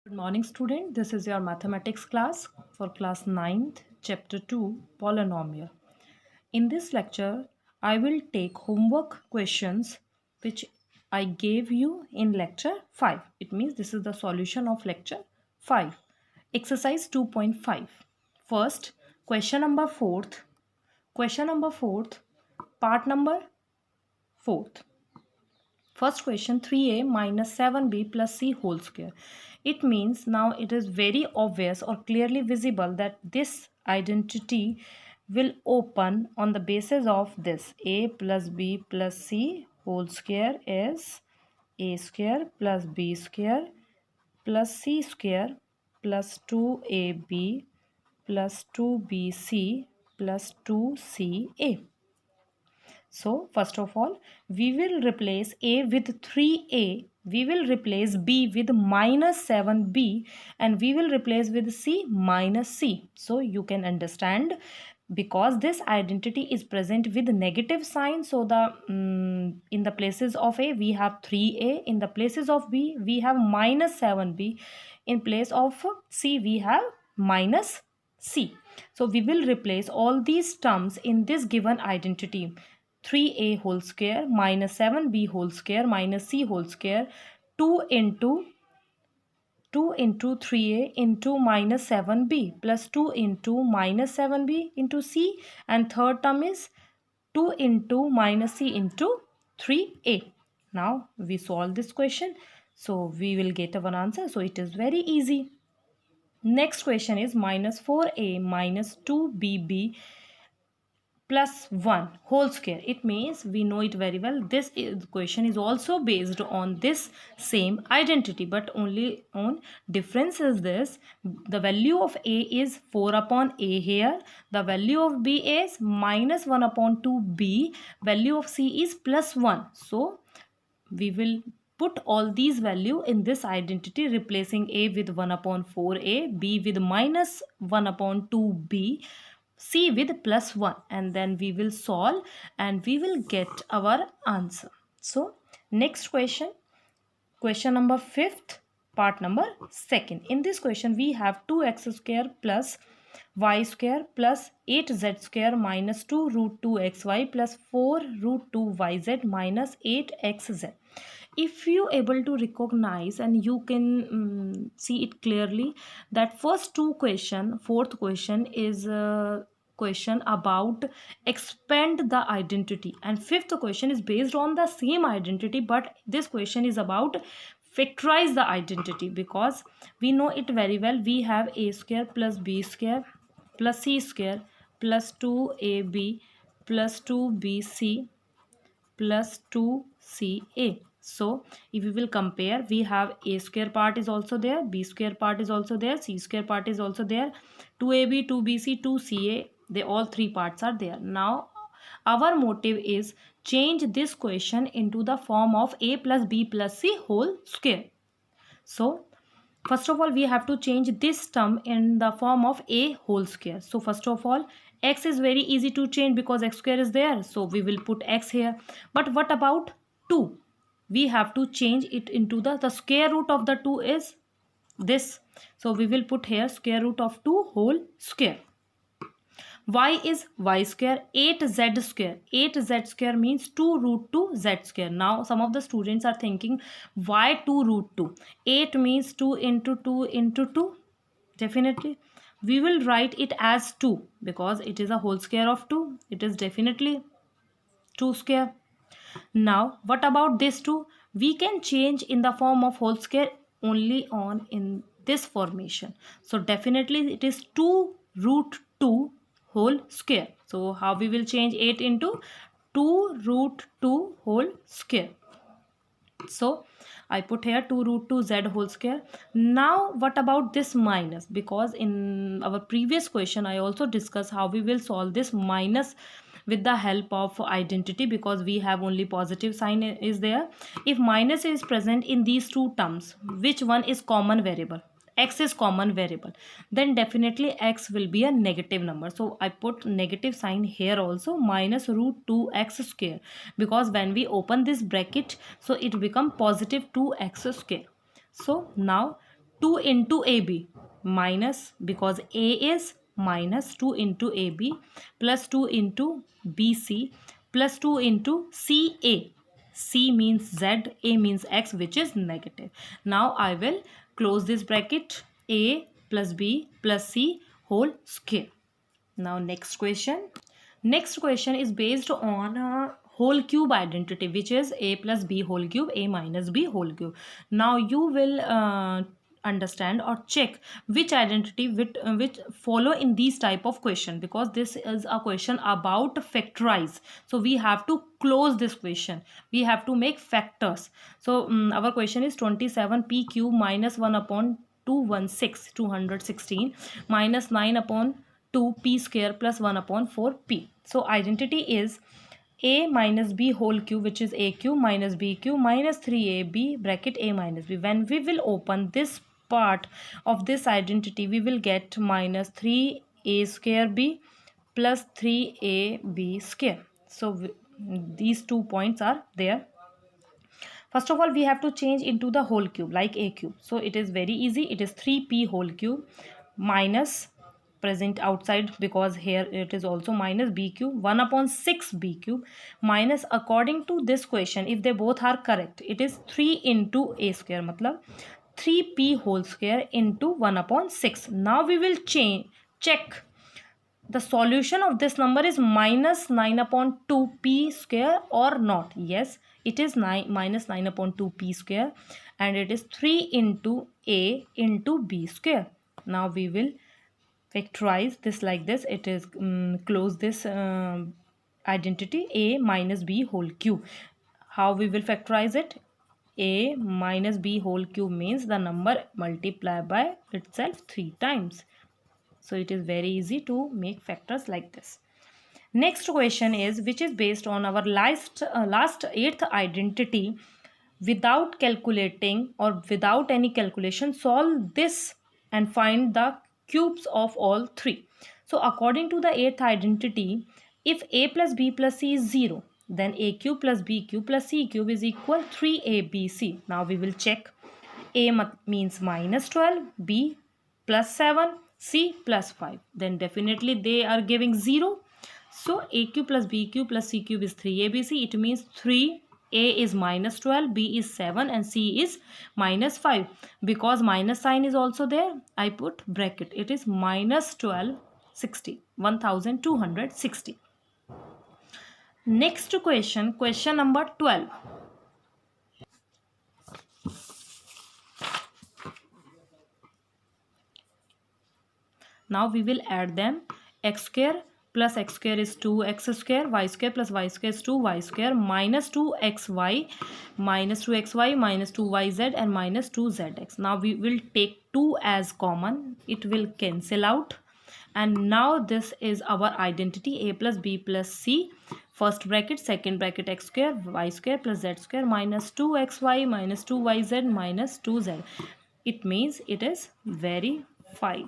Good morning student, this is your mathematics class for class 9th chapter 2 polynomial. In this lecture I will take homework questions which I gave you in lecture 5. It means this is the solution of lecture 5. Exercise 2.5. First question number 4th, part number 4th. First question 3a minus 7b plus c whole square. It means now it is very obvious or clearly visible that this identity will open on the basis of this a plus b plus c whole square is a square plus b square plus c square plus 2ab plus 2bc plus 2ca. So first of all, we will replace A with 3A. We will replace B with minus 7B and we will replace with C minus C. So you can understand because this identity is present with negative sign. So the in the places of A we have 3A. In the places of B we have minus 7B. In place of C we have minus C. So we will replace all these terms in this given identity. 3a whole square minus 7b whole square minus c whole square 2 into 3a into minus 7b plus 2 into minus 7b into c, and third term is 2 into minus c into 3a. Now we solve this question, so we will get our answer. So it is very easy. Next question is minus 4a minus 2bb plus 1 whole square. It means we know it very well. This question is also based on this same identity, but only on difference is this: the value of a is 4 upon a here, the value of b is minus 1 upon 2b, value of c is plus 1. So we will put all these value in this identity, replacing a with 1 upon 4a, b with minus 1 upon 2b, C with plus 1, and then we will solve and we will get our answer. So next question number 5th, part number 2nd. In this question we have 2x square plus y square plus 8z square minus 2 root 2xy plus 4 root 2yz minus 8xz. If you able to recognize and you can see it clearly that first two question, fourth question is question about expand the identity, and fifth question is based on the same identity, but this question is about factorize the identity, because we know it very well. We have a square plus b square plus c square plus 2ab plus 2bc plus 2ca. So if we will compare, we have a square part is also there, b square part is also there, c square part is also there, 2ab 2bc 2ca, they all three parts are there. Now our motive is change this question into the form of a plus b plus c whole square. So first of all we have to change this term in the form of a whole square. So first of all, x is very easy to change because x square is there, so we will put x here. But what about 2? We have to change it into the square root of the 2 is this, so we will put here square root of 2 whole square. Y is y square, 8z square. 8z square means 2 root 2 z square. Now some of the students are thinking, why 2 root 2? 8 means 2 into 2 into 2. Definitely we will write it as 2 because it is a whole square of 2. It is definitely 2 square. Now what about this 2? We can change in the form of whole square only on in this formation. So definitely it is 2 root 2 whole square. So how we will change 8 into 2 root 2 whole square. So I put here 2 root 2 z whole square. Now what about this minus? Because in our previous question I also discussed how we will solve this minus with the help of identity, because we have only positive sign is there. If minus is present in these two terms, which one is common variable? X is common variable, then definitely x will be a negative number. So I put negative sign here also, minus root 2x square, because when we open this bracket, so it become positive 2x square. So now 2 into AB minus, because A is minus 2 into AB plus 2 into BC plus 2 into CA. C means Z, A means X, which is negative. Now I will close this bracket, A plus B plus C whole square. Now next question. Next question is based on a whole cube identity, which is a plus b whole cube, a minus b whole cube. Now you will understand or check which identity which follow in these type of question, because this is a question about factorize. So we have to close this question, we have to make factors. So our question is 27p cube minus 1 upon 216 minus 9 upon 2p square plus 1 upon 4p. So identity is a minus b whole cube, which is a cube minus b cube minus 3ab bracket a minus b. When we will open this part of this identity, we will get minus 3a square b plus 3ab square. So these 2 points are there. First of all, we have to change into the whole cube like a cube. So it is very easy. It is 3p whole cube minus, present outside because here it is also minus b cube, 1 upon 6 b cube minus, according to this question, if they both are correct, it is 3 into a square, matlab 3p whole square into 1 upon 6. Now we will check the solution of this number is minus 9 upon 2p square or not. Yes, it is minus 9 upon 2p square, and it is 3 into a into b square. Now we will factorize this like this. It is close this identity, a minus b whole cube. How we will factorize it? A minus b whole cube means the number multiply by itself 3 times. So it is very easy to make factors like this. Next question is, which is based on our last 8th identity. Without calculating or without any calculation, solve this and find the cubes of all 3. So according to the 8th identity, if a plus b plus c is 0, then a cube plus b cube plus c cube is equal 3abc. Now we will check. A means minus 12, b plus 7, c plus 5. Then definitely they are giving 0. So a cube plus b cube plus c cube is 3abc. It means 3. A is minus 12, B is 7 and C is minus 5. Because minus sign is also there, I put bracket. It is minus 1260, 1260. Next question, question number 12. Now we will add them. X square plus x square is 2x square, y square plus y square is 2y square, minus 2xy, minus 2xy, minus 2yz and minus 2zx. Now we will take 2 as common. It will cancel out. And now this is our identity, a plus b plus c. First bracket, second bracket, x square, y square plus z square minus 2xy minus 2yz minus 2z. It means it is verified.